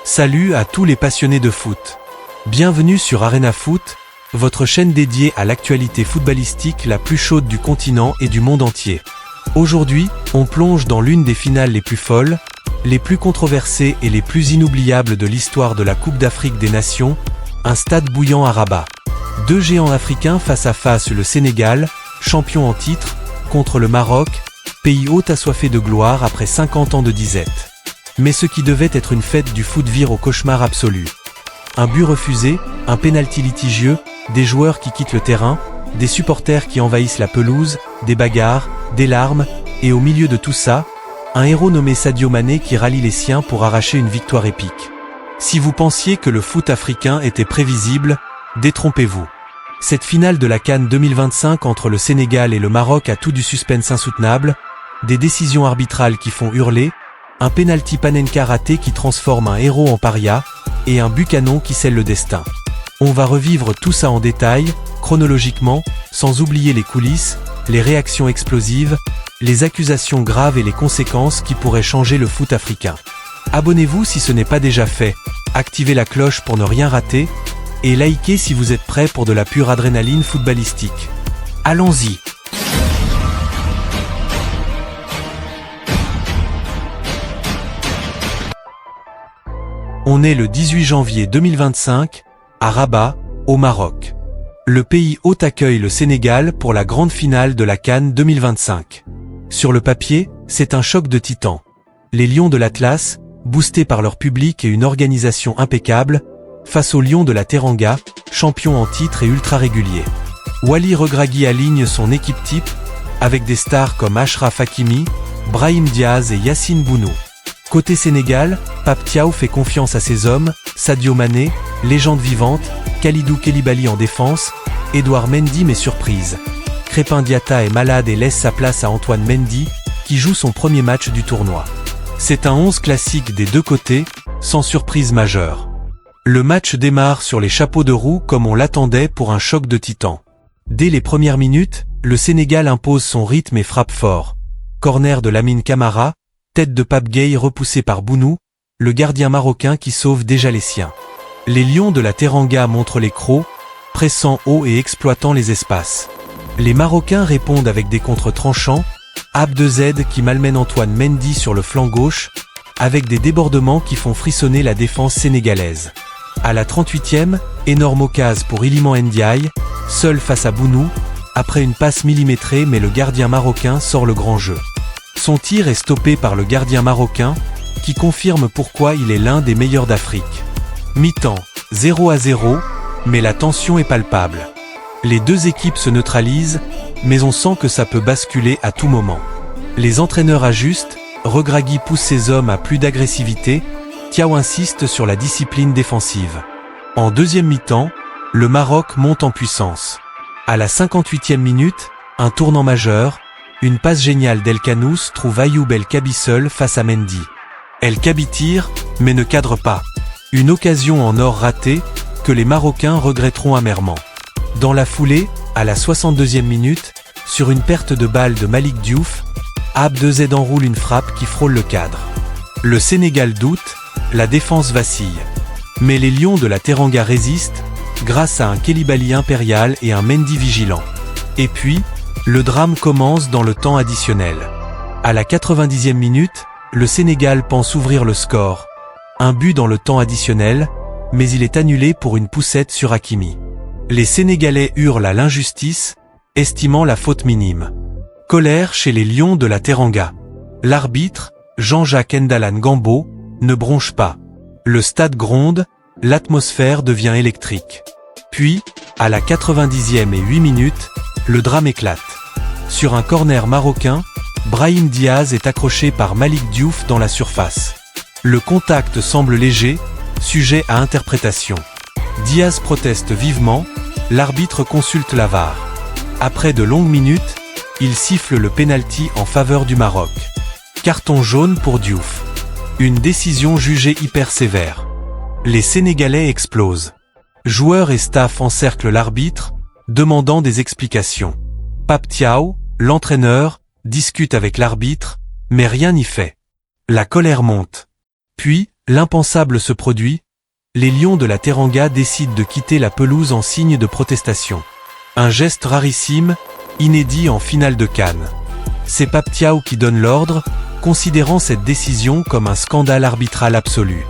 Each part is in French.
Salut à tous les passionnés de foot. Bienvenue sur Arena Foot, votre chaîne dédiée à l'actualité footballistique la plus chaude du continent et du monde entier. Aujourd'hui, on plonge dans l'une des finales les plus folles, les plus controversées et les plus inoubliables de l'histoire de la Coupe d'Afrique des Nations, un stade bouillant à Rabat. Deux géants africains face à face, le Sénégal, champion en titre, contre le Maroc, pays haut assoiffé de gloire après 50 ans de disette. Mais ce qui devait être une fête du foot vire au cauchemar absolu. Un but refusé, un pénalty litigieux, des joueurs qui quittent le terrain, des supporters qui envahissent la pelouse, des bagarres, des larmes, et au milieu de tout ça, un héros nommé Sadio Mané qui rallie les siens pour arracher une victoire épique. Si vous pensiez que le foot africain était prévisible, détrompez-vous. Cette finale de la CAN 2025 entre le Sénégal et le Maroc a tout du suspense insoutenable, des décisions arbitrales qui font hurler, un pénalty Panenka raté qui transforme un héros en paria, et un but canon qui scelle le destin. On va revivre tout ça en détail, chronologiquement, sans oublier les coulisses, les réactions explosives, les accusations graves et les conséquences qui pourraient changer le foot africain. Abonnez-vous si ce n'est pas déjà fait, activez la cloche pour ne rien rater, et likez si vous êtes prêts pour de la pure adrénaline footballistique. Allons-y! On est le 18 janvier 2025, à Rabat, au Maroc. Le pays hôte accueille le Sénégal pour la grande finale de la CAN 2025. Sur le papier, c'est un choc de titans. Les Lions de l'Atlas, boostés par leur public et une organisation impeccable, face aux Lions de la Teranga, champions en titre et ultra réguliers. Wally Regragui aligne son équipe type, avec des stars comme Achraf Hakimi, Brahim Diaz et Yassine Bounou. Côté Sénégal, Pape Thiaw fait confiance à ses hommes, Sadio Mané, légende vivante, Kalidou Koulibaly en défense, Edouard Mendy met surprise. Crépin Diatta est malade et laisse sa place à Antoine Mendy, qui joue son premier match du tournoi. C'est un 11 classique des deux côtés, sans surprise majeure. Le match démarre sur les chapeaux de roue comme on l'attendait pour un choc de titans. Dès les premières minutes, le Sénégal impose son rythme et frappe fort. Corner de Lamine Camara, tête de Pape Gueye repoussée par Bounou, le gardien marocain qui sauve déjà les siens. Les Lions de la Teranga montrent les crocs, pressant haut et exploitant les espaces. Les Marocains répondent avec des contres tranchants, Abdezed qui malmène Antoine Mendy sur le flanc gauche, avec des débordements qui font frissonner la défense sénégalaise. À la 38e, énorme occasion pour Iliman Ndiaye, seul face à Bounou, après une passe millimétrée mais le gardien marocain sort le grand jeu. Son tir est stoppé par le gardien marocain, qui confirme pourquoi il est l'un des meilleurs d'Afrique. Mi-temps, 0-0, mais la tension est palpable. Les deux équipes se neutralisent, mais on sent que ça peut basculer à tout moment. Les entraîneurs ajustent, Regragui pousse ses hommes à plus d'agressivité, Thiaw insiste sur la discipline défensive. En deuxième mi-temps, le Maroc monte en puissance. À la 58e minute, un tournant majeur, une passe géniale d'El Kanous trouve Ayoub El Kabi seul face à Mendy. El Kabi tire, mais ne cadre pas. Une occasion en or ratée, que les Marocains regretteront amèrement. Dans la foulée, à la 62e minute, sur une perte de balle de Malik Diouf, Abdezed enroule une frappe qui frôle le cadre. Le Sénégal doute, la défense vacille. Mais les Lions de la Teranga résistent, grâce à un Koulibaly impérial et un Mendy vigilant. Et puis, le drame commence dans le temps additionnel. À la 90e minute, le Sénégal pense ouvrir le score. Un but dans le temps additionnel, mais il est annulé pour une poussette sur Hakimi. Les Sénégalais hurlent à l'injustice, estimant la faute minime. Colère chez les Lions de la Teranga. L'arbitre, Jean-Jacques Ndalan Gambo, ne bronche pas. Le stade gronde, l'atmosphère devient électrique. Puis, à la 90e et 8 minutes, le drame éclate. Sur un corner marocain, Brahim Diaz est accroché par Malik Diouf dans la surface. Le contact semble léger, sujet à interprétation. Diaz proteste vivement, l'arbitre consulte la VAR. Après de longues minutes, il siffle le pénalty en faveur du Maroc. Carton jaune pour Diouf. Une décision jugée hyper sévère. Les Sénégalais explosent. Joueurs et staff encerclent l'arbitre, demandant des explications. Pape Thiaw, l'entraîneur, discute avec l'arbitre, mais rien n'y fait. La colère monte. Puis, L'impensable se produit, les Lions de la Teranga décident de quitter la pelouse en signe de protestation. Un geste rarissime, inédit en finale de CAN. C'est Pape Thiaw qui donne l'ordre, considérant cette décision comme un scandale arbitral absolu.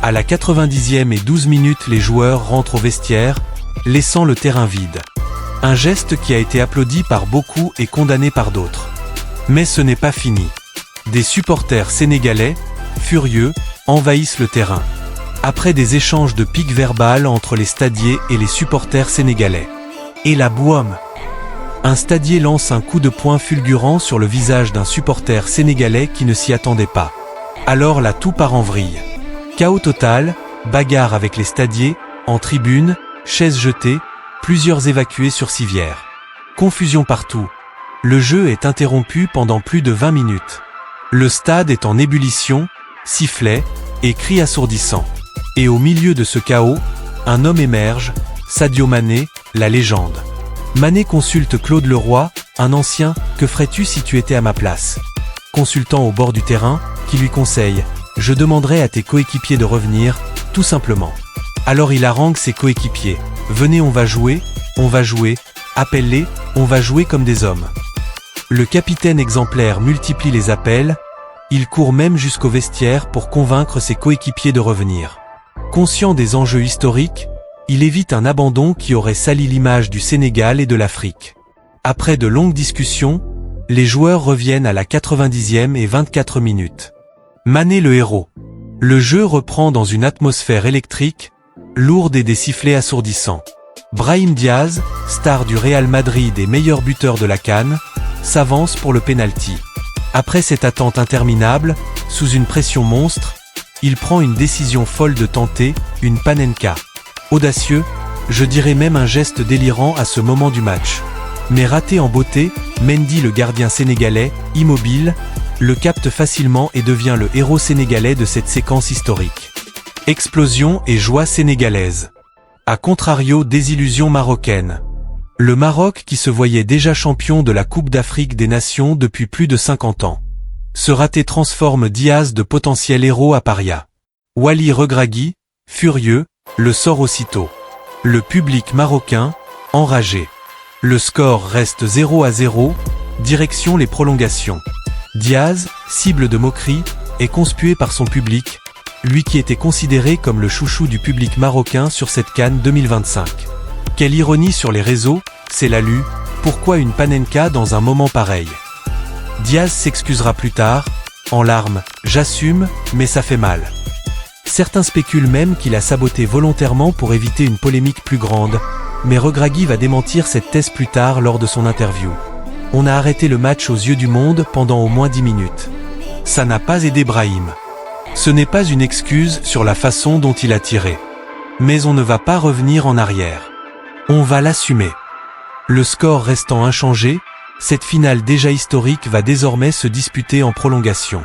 À la 90e et 12 minutes, les joueurs rentrent au vestiaire, laissant le terrain vide. Un geste qui a été applaudi par beaucoup et condamné par d'autres. Mais ce n'est pas fini. Des supporters sénégalais, furieux, envahissent le terrain. Après des échanges de piques verbales entre les stadiers et les supporters sénégalais. Et la boum! Un stadier lance un coup de poing fulgurant sur le visage d'un supporter sénégalais qui ne s'y attendait pas. Alors là tout part en vrille. Chaos total, bagarre avec les stadiers, en tribune, chaises jetées, plusieurs évacués sur civière. Confusion partout. Le jeu est interrompu pendant plus de 20 minutes. Le stade est en ébullition, sifflets et cris assourdissants. Et au milieu de ce chaos, un homme émerge, Sadio Mané, la légende. Mané consulte Claude Leroy, un ancien « Que ferais-tu si tu étais à ma place ?» Consultant au bord du terrain, qui lui conseille « Je demanderai à tes coéquipiers de revenir, tout simplement. » Alors il harangue ses coéquipiers « Venez, on va jouer, appelle-les, on va jouer comme des hommes. » Le capitaine exemplaire multiplie les appels, il court même jusqu'au vestiaire pour convaincre ses coéquipiers de revenir. Conscient des enjeux historiques, il évite un abandon qui aurait sali l'image du Sénégal et de l'Afrique. Après de longues discussions, les joueurs reviennent à la 90e et 24 minutes. Mané le héros. Le jeu reprend dans une atmosphère électrique, lourde et des sifflets assourdissants. Brahim Diaz, star du Real Madrid et meilleur buteur de la CAN, s'avance pour le penalty. Après cette attente interminable, sous une pression monstre, il prend une décision folle de tenter une panenka. Audacieux, je dirais même un geste délirant à ce moment du match. Mais raté en beauté, Mendy le gardien sénégalais, immobile, le capte facilement et devient le héros sénégalais de cette séquence historique. Explosion et joie sénégalaise. A contrario, désillusion marocaine. Le Maroc qui se voyait déjà champion de la Coupe d'Afrique des Nations depuis plus de 50 ans. Ce raté transforme Diaz de potentiel héros à paria. Wally Regragui, furieux, le sort aussitôt. Le public marocain, enragé. Le score reste 0-0, direction les prolongations. Diaz, cible de moquerie, est conspué par son public, lui qui était considéré comme le chouchou du public marocain sur cette CAN 2025. Quelle ironie sur les réseaux, c'est Lalu, pourquoi une panenka dans un moment pareil? Diaz s'excusera plus tard, en larmes, j'assume, mais ça fait mal. Certains spéculent même qu'il a saboté volontairement pour éviter une polémique plus grande, mais Regragui va démentir cette thèse plus tard lors de son interview. On a arrêté le match aux yeux du monde pendant au moins 10 minutes. Ça n'a pas aidé Brahim. Ce n'est pas une excuse sur la façon dont il a tiré. Mais on ne va pas revenir en arrière. On va l'assumer. Le score restant inchangé, cette finale déjà historique va désormais se disputer en prolongation.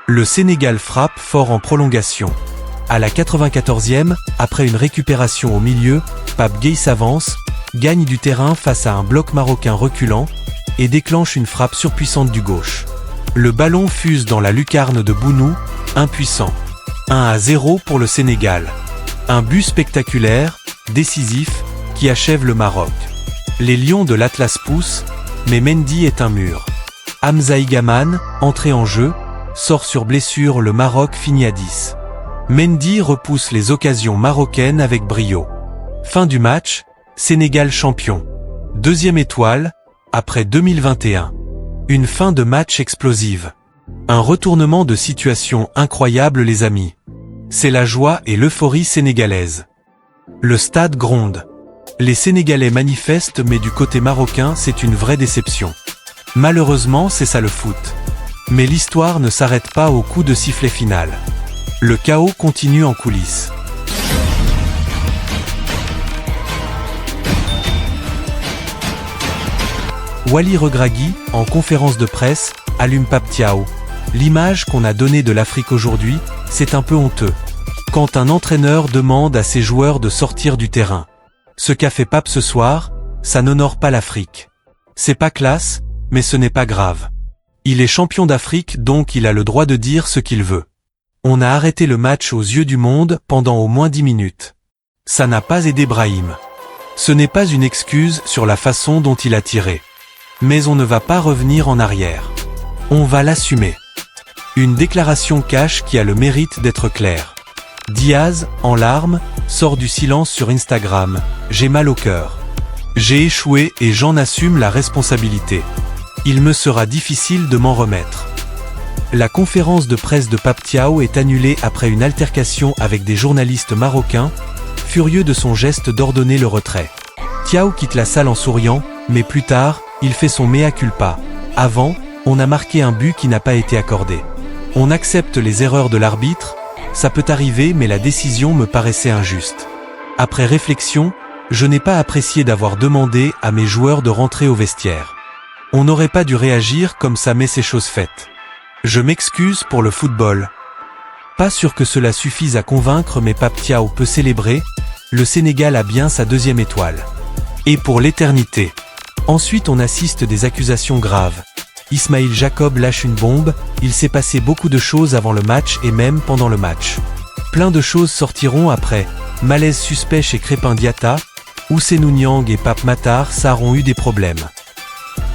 Le Sénégal frappe fort en prolongation. À la 94e, après une récupération au milieu, Pape Gueye s'avance, gagne du terrain face à un bloc marocain reculant, et déclenche une frappe surpuissante du gauche. Le ballon fuse dans la lucarne de Bounou, impuissant. 1-0 pour le Sénégal. Un but spectaculaire, décisif, qui achève le Maroc. Les Lions de l'Atlas poussent, mais Mendy est un mur. Hamza Igaman, entré en jeu, sort sur blessure, le Maroc finit à 10. Mendy repousse les occasions marocaines avec brio. Fin du match, Sénégal champion. Deuxième étoile, après 2021. Une fin de match explosive. Un retournement de situation incroyable les amis. C'est la joie et l'euphorie sénégalaise. Le stade gronde. Les Sénégalais manifestent mais du côté marocain c'est une vraie déception. Malheureusement c'est ça le foot. Mais l'histoire ne s'arrête pas au coup de sifflet final. Le chaos continue en coulisses. Wally Regragui, en conférence de presse, allume Pape Thiaw. L'image qu'on a donnée de l'Afrique aujourd'hui, c'est un peu honteux. Quand un entraîneur demande à ses joueurs de sortir du terrain. Ce qu'a fait Pape ce soir, ça n'honore pas l'Afrique. C'est pas classe, mais ce n'est pas grave. Il est champion d'Afrique donc il a le droit de dire ce qu'il veut. On a arrêté le match aux yeux du monde pendant au moins 10 minutes. Ça n'a pas aidé Brahim. Ce n'est pas une excuse sur la façon dont il a tiré. Mais on ne va pas revenir en arrière. On va l'assumer. Une déclaration cash qui a le mérite d'être claire. Diaz, en larmes, sort du silence sur Instagram. J'ai mal au cœur. J'ai échoué et j'en assume la responsabilité. Il me sera difficile de m'en remettre. La conférence de presse de Pape Thiaw est annulée après une altercation avec des journalistes marocains, furieux de son geste d'ordonner le retrait. Thiaw quitte la salle en souriant, mais plus tard, il fait son mea culpa. Avant, on a marqué un but qui n'a pas été accordé. On accepte les erreurs de l'arbitre, ça peut arriver mais la décision me paraissait injuste. Après réflexion, je n'ai pas apprécié d'avoir demandé à mes joueurs de rentrer au vestiaire. On n'aurait pas dû réagir comme ça mais c'est chose faite. Je m'excuse pour le football. Pas sûr que cela suffise à convaincre mais Pape Thiaw peut célébrer, le Sénégal a bien sa 2e étoile. Et pour l'éternité. Ensuite on assiste des accusations graves. Ismail Jacob lâche une bombe, il s'est passé beaucoup de choses avant le match et même pendant le match. Plein de choses sortiront après, malaise suspect chez Crépin Diatta, Ousseynou Niang et Pape Matar Sarr ont eu des problèmes.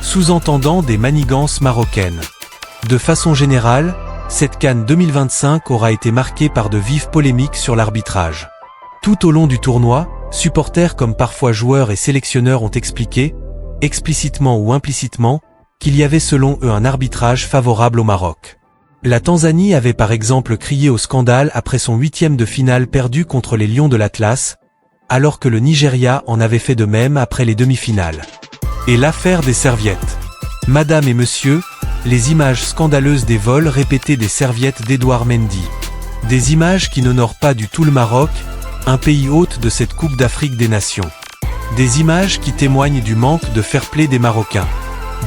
Sous-entendant des manigances marocaines. De façon générale, cette CAN 2025 aura été marquée par de vives polémiques sur l'arbitrage. Tout au long du tournoi, supporters comme parfois joueurs et sélectionneurs ont expliqué, explicitement ou implicitement, qu'il y avait selon eux un arbitrage favorable au Maroc. La Tanzanie avait par exemple crié au scandale après son 8e de finale perdu contre les Lions de l'Atlas, alors que le Nigeria en avait fait de même après les demi-finales. Et l'affaire des serviettes. Madame et monsieur, les images scandaleuses des vols répétés des serviettes d'Edouard Mendy. Des images qui n'honorent pas du tout le Maroc, un pays hôte de cette Coupe d'Afrique des Nations. Des images qui témoignent du manque de fair-play des Marocains.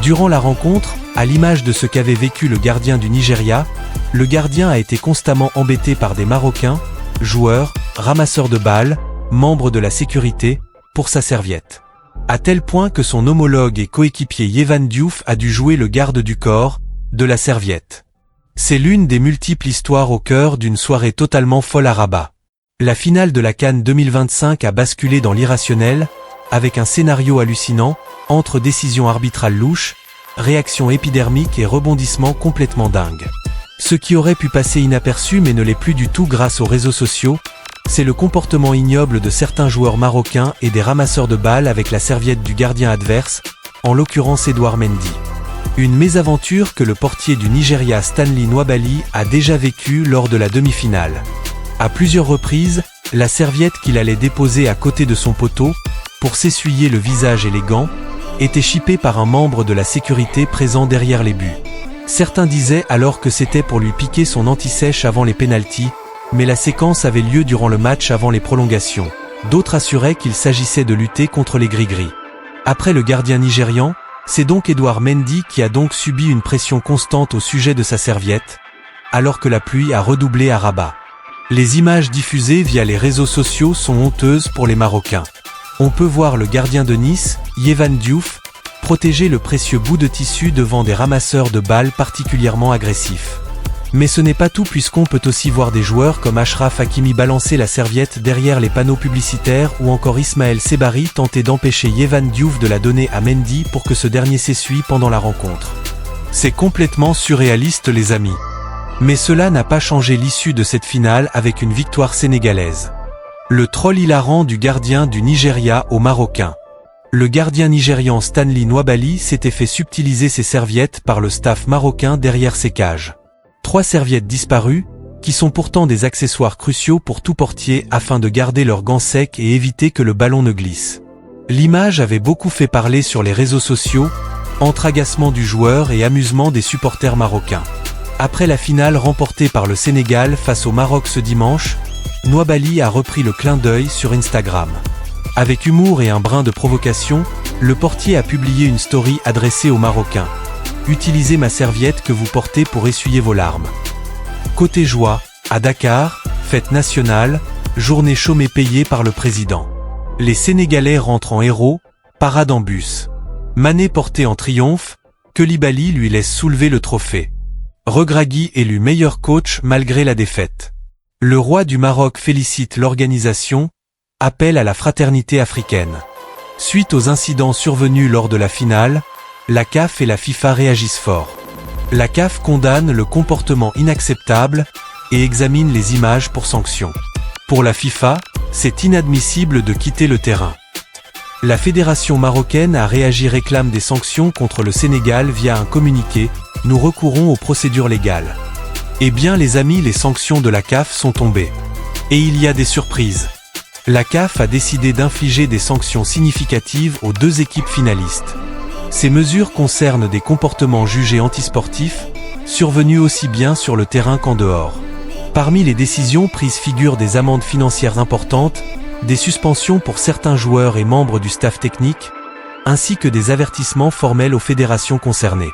Durant la rencontre, à l'image de ce qu'avait vécu le gardien du Nigeria, le gardien a été constamment embêté par des Marocains, joueurs, ramasseurs de balles, membres de la sécurité, pour sa serviette. À tel point que son homologue et coéquipier Yehvan Diouf a dû jouer le garde du corps, de la serviette. C'est l'une des multiples histoires au cœur d'une soirée totalement folle à Rabat. La finale de la CAN 2025 a basculé dans l'irrationnel, avec un scénario hallucinant, entre décisions arbitrales louches, réactions épidermiques et rebondissements complètement dingues. Ce qui aurait pu passer inaperçu mais ne l'est plus du tout grâce aux réseaux sociaux, c'est le comportement ignoble de certains joueurs marocains et des ramasseurs de balles avec la serviette du gardien adverse, en l'occurrence Edouard Mendy. Une mésaventure que le portier du Nigeria Stanley Nwabali a déjà vécue lors de la demi-finale. À plusieurs reprises, la serviette qu'il allait déposer à côté de son poteau, pour s'essuyer le visage et les gants, était chippée par un membre de la sécurité présent derrière les buts. Certains disaient alors que c'était pour lui piquer son anti-sèche avant les pénaltys, mais la séquence avait lieu durant le match avant les prolongations. D'autres assuraient qu'il s'agissait de lutter contre les gris-gris. Après le gardien nigérian, c'est donc Edouard Mendy qui a donc subi une pression constante au sujet de sa serviette, alors que la pluie a redoublé à Rabat. Les images diffusées via les réseaux sociaux sont honteuses pour les Marocains. On peut voir le gardien de Nice, Yehvan Diouf, protéger le précieux bout de tissu devant des ramasseurs de balles particulièrement agressifs. Mais ce n'est pas tout puisqu'on peut aussi voir des joueurs comme Achraf Hakimi balancer la serviette derrière les panneaux publicitaires ou encore Ismaël Sebari tenter d'empêcher Yehvan Diouf de la donner à Mendy pour que ce dernier s'essuie pendant la rencontre. C'est complètement surréaliste les amis. Mais cela n'a pas changé l'issue de cette finale avec une victoire sénégalaise. Le troll hilarant du gardien du Nigeria au Marocain. Le gardien nigérian Stanley Nwabali s'était fait subtiliser ses serviettes par le staff marocain derrière ses cages. 3 serviettes disparues, qui sont pourtant des accessoires cruciaux pour tout portier afin de garder leurs gants secs et éviter que le ballon ne glisse. L'image avait beaucoup fait parler sur les réseaux sociaux, entre agacement du joueur et amusement des supporters marocains. Après la finale remportée par le Sénégal face au Maroc ce dimanche, Nwabali a repris le clin d'œil sur Instagram. Avec humour et un brin de provocation, le portier a publié une story adressée aux Marocains. Utilisez ma serviette que vous portez pour essuyer vos larmes. Côté joie, à Dakar, fête nationale, journée chômée payée par le président. Les Sénégalais rentrent en héros, parade en bus. Mané porté en triomphe, Koulibaly lui laisse soulever le trophée. Regragui élu meilleur coach malgré la défaite. Le roi du Maroc félicite l'organisation, appelle à la fraternité africaine. Suite aux incidents survenus lors de la finale, la CAF et la FIFA réagissent fort. La CAF condamne le comportement inacceptable et examine les images pour sanction. Pour la FIFA, c'est inadmissible de quitter le terrain. La fédération marocaine a réagi, réclame des sanctions contre le Sénégal via un communiqué. Nous recourons aux procédures légales. Eh bien les amis, les sanctions de la CAF sont tombées. Et il y a des surprises. La CAF a décidé d'infliger des sanctions significatives aux deux équipes finalistes. Ces mesures concernent des comportements jugés antisportifs, survenus aussi bien sur le terrain qu'en dehors. Parmi les décisions prises figurent des amendes financières importantes, des suspensions pour certains joueurs et membres du staff technique, ainsi que des avertissements formels aux fédérations concernées.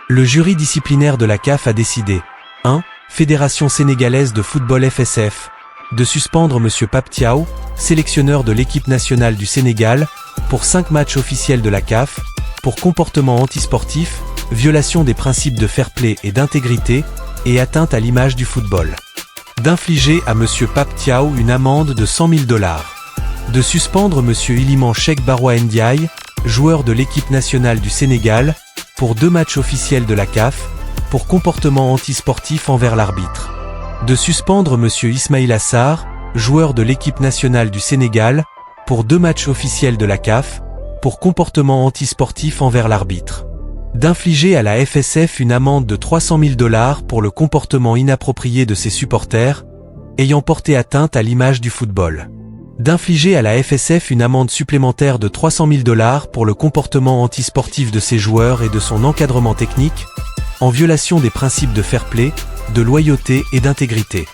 Le jury disciplinaire de la CAF a décidé 1. Fédération sénégalaise de football FSF, de suspendre M. Pape Thiaw, sélectionneur de l'équipe nationale du Sénégal, pour 5 matchs officiels de la CAF, pour comportement antisportif, violation des principes de fair play et d'intégrité, et atteinte à l'image du football. D'infliger à M. Pape Thiaw une amende de 100 000 $. De suspendre M. Iliman Cheikh Baroua Ndiaye, joueur de l'équipe nationale du Sénégal, pour 2 matchs officiels de la CAF, pour comportement antisportif envers l'arbitre. De suspendre M. Ismaïla Sarr, joueur de l'équipe nationale du Sénégal, pour 2 matchs officiels de la CAF, pour comportement antisportif envers l'arbitre. D'infliger à la FSF une amende de 300 000 $ pour le comportement inapproprié de ses supporters, ayant porté atteinte à l'image du football. D'infliger à la FSF une amende supplémentaire de 300 000 $ pour le comportement antisportif de ses joueurs et de son encadrement technique, en violation des principes de fair play, de loyauté et d'intégrité.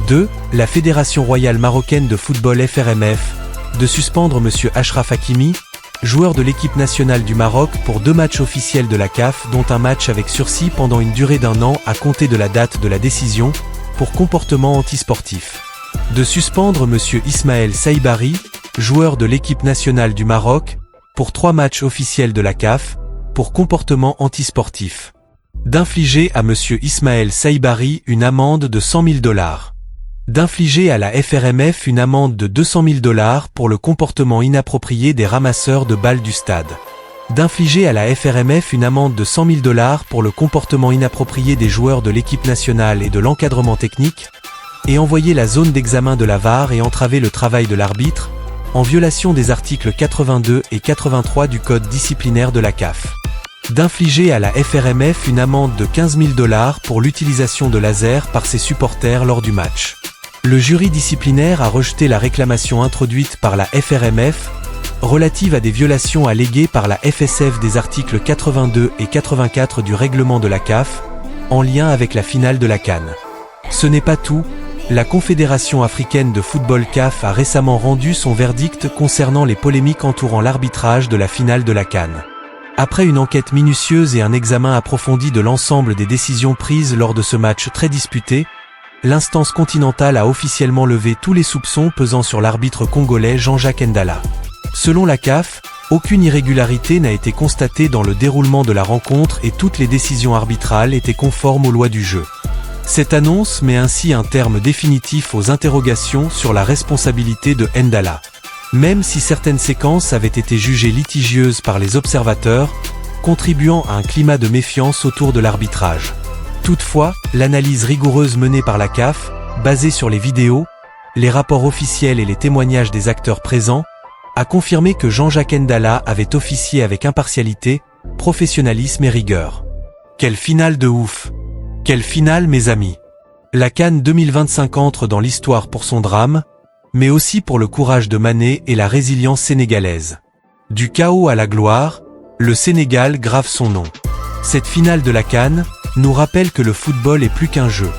2. La Fédération royale marocaine de football FRMF, de suspendre M. Achraf Hakimi, joueur de l'équipe nationale du Maroc pour 2 matchs officiels de la CAF dont un match avec sursis pendant une durée d'1 an à compter de la date de la décision, pour comportement antisportif. De suspendre M. Ismaël Saïbari, joueur de l'équipe nationale du Maroc, pour 3 matchs officiels de la CAF, pour comportement antisportif. D'infliger à M. Ismaël Saïbari une amende de 100 000 $. D'infliger à la FRMF une amende de 200 000 $ pour le comportement inapproprié des ramasseurs de balles du stade. D'infliger à la FRMF une amende de 100 000 $ pour le comportement inapproprié des joueurs de l'équipe nationale et de l'encadrement technique, et envoyer la zone d'examen de la VAR et entraver le travail de l'arbitre, en violation des articles 82 et 83 du code disciplinaire de la CAF. D'infliger à la FRMF une amende de 15 000 $ pour l'utilisation de lasers par ses supporters lors du match. Le jury disciplinaire a rejeté la réclamation introduite par la FRMF, relative à des violations alléguées par la FSF des articles 82 et 84 du règlement de la CAF, en lien avec la finale de la CAN. Ce n'est pas tout, la Confédération africaine de football CAF a récemment rendu son verdict concernant les polémiques entourant l'arbitrage de la finale de la CAN. Après une enquête minutieuse et un examen approfondi de l'ensemble des décisions prises lors de ce match très disputé, l'instance continentale a officiellement levé tous les soupçons pesant sur l'arbitre congolais Jean-Jacques Ndala. Selon la CAF, aucune irrégularité n'a été constatée dans le déroulement de la rencontre et toutes les décisions arbitrales étaient conformes aux lois du jeu. Cette annonce met ainsi un terme définitif aux interrogations sur la responsabilité de Ndala. Même si certaines séquences avaient été jugées litigieuses par les observateurs, contribuant à un climat de méfiance autour de l'arbitrage. Toutefois, l'analyse rigoureuse menée par la CAF, basée sur les vidéos, les rapports officiels et les témoignages des acteurs présents, a confirmé que Jean-Jacques Ndala avait officié avec impartialité, professionnalisme et rigueur. Quelle finale de ouf! Quelle finale, mes amis! La CAN 2025 entre dans l'histoire pour son drame, mais aussi pour le courage de Mané et la résilience sénégalaise. Du chaos à la gloire, le Sénégal grave son nom. Cette finale de la CAN nous rappelle que le football est plus qu'un jeu.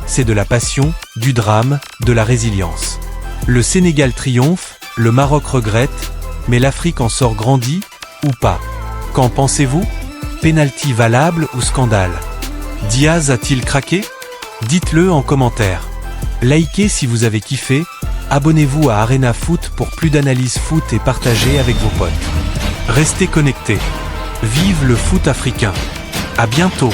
C'est de la passion, du drame, de la résilience. Le Sénégal triomphe, le Maroc regrette, mais l'Afrique en sort grandie, ou pas? Qu'en pensez-vous? Penalty valable ou scandale? Diaz a-t-il craqué? Dites-le en commentaire. Likez si vous avez kiffé, abonnez-vous à Arena Foot pour plus d'analyses foot et partagez avec vos potes. Restez connectés. Vive le foot africain. À bientôt.